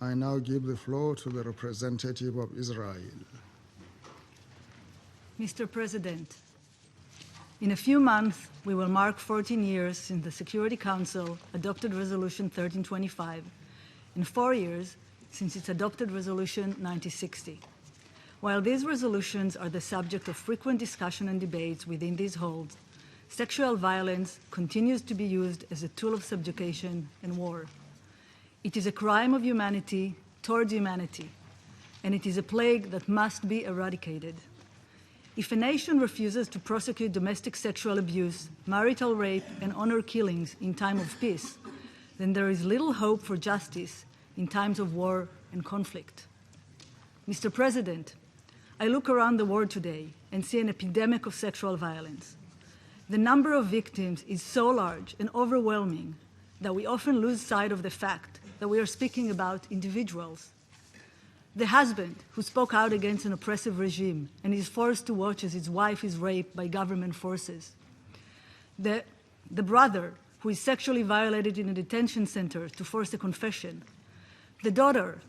I now give the floor to the representative of Israel. Mr. President, in a few months, we will mark 14 years since the Security Council adopted Resolution 1325, and 4 years since its adopted Resolution 9060. While these resolutions are the subject of frequent discussion and debates within these halls, sexual violence continues to be used as a tool of subjugation and war. It is a crime of humanity towards humanity, and it is a plague that must be eradicated. If a nation refuses to prosecute domestic sexual abuse, marital rape, and honor killings in time of peace, then there is little hope for justice in times of war and conflict. Mr. President, I look around the world today and see an epidemic of sexual violence. The number of victims is so large and overwhelming that we often lose sight of the fact that we are speaking about individuals. The husband who spoke out against an oppressive regime and is forced to watch as his wife is raped by government forces. The brother who is sexually violated in a detention center to force a confession. The daughter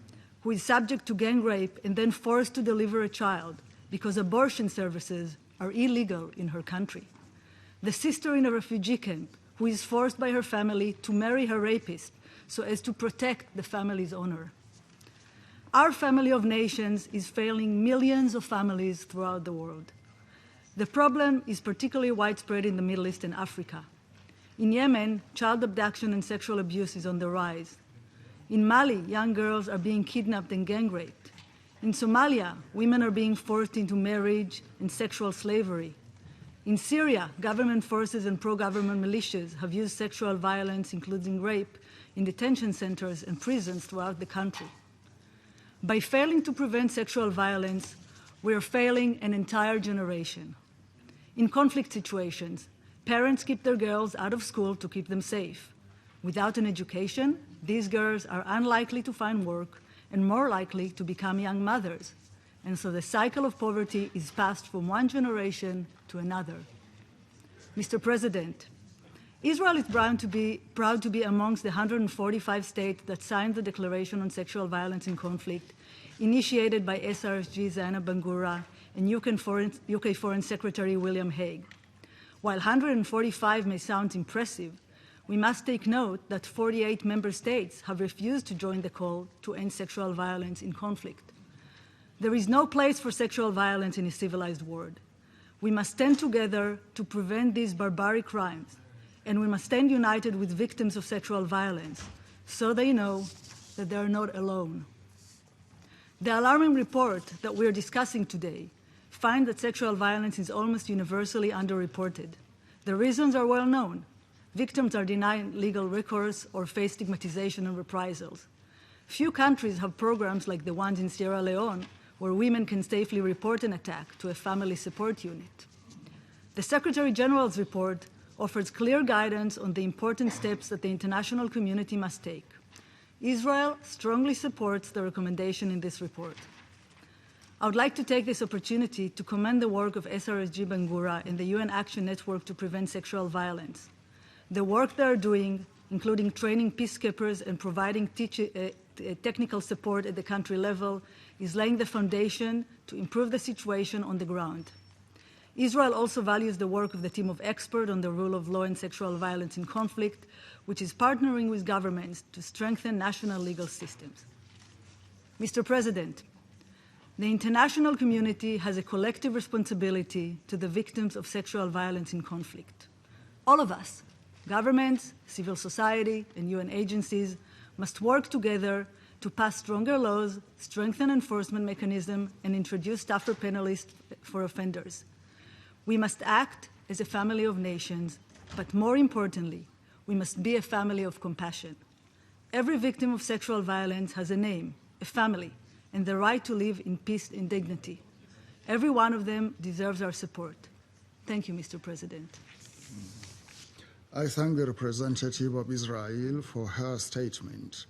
who is subject to gang rape and then forced to deliver a child because abortion services are illegal in her country. The sister in a refugee camp who is forced by her family to marry her rapist so as to protect the family's honor. Our family of nations is failing millions of families throughout the world. The problem is particularly widespread in the Middle East and Africa. In Yemen, child abduction and sexual abuse is on the rise. In Mali, young girls are being kidnapped and gang raped. In Somalia, women are being forced into marriage and sexual slavery. In Syria, government forces and pro-government militias have used sexual violence, including rape, in detention centers and prisons throughout the country. By failing to prevent sexual violence, we are failing an entire generation. In conflict situations, parents keep their girls out of school to keep them safe. Without an education, these girls are unlikely to find work and more likely to become young mothers. And so the cycle of poverty is passed from one generation to another. Mr. President, Israel is proud to be amongst the 145 states that signed the Declaration on Sexual Violence in Conflict, initiated by SRSG Zainab Ben-Gura and UK Foreign Secretary William Hague. While 145 may sound impressive, we must take note that 48 member states have refused to join the call to end sexual violence in conflict. There is no place for sexual violence in a civilized world. We must stand together to prevent these barbaric crimes, and we must stand united with victims of sexual violence so they know that they are not alone. The alarming report that we are discussing today finds that sexual violence is almost universally underreported. The reasons are well known. Victims are denied legal recourse or face stigmatization and reprisals. Few countries have programs like the ones in Sierra Leone, where women can safely report an attack to a family support unit. The Secretary General's report offers clear guidance on the important steps that the international community must take. Israel strongly supports the recommendation in this report. I would like to take this opportunity to commend the work of SRSG Ben-Gura and the UN Action Network to Prevent Sexual Violence. The work they are doing, including training peacekeepers and providing technical support at the country level, is laying the foundation to improve the situation on the ground. Israel also values the work of the team of experts on the rule of law and sexual violence in conflict, which is partnering with governments to strengthen national legal systems. Mr. President, the international community has a collective responsibility to the victims of sexual violence in conflict. All of us, governments, civil society, and UN agencies, must work together to pass stronger laws, strengthen enforcement mechanisms, and introduce tougher penalties for offenders. We must act as a family of nations, but more importantly, we must be a family of compassion. Every victim of sexual violence has a name, a family, and the right to live in peace and dignity. Every one of them deserves our support. Thank you, Mr. President. I thank the representative of Israel for her statement.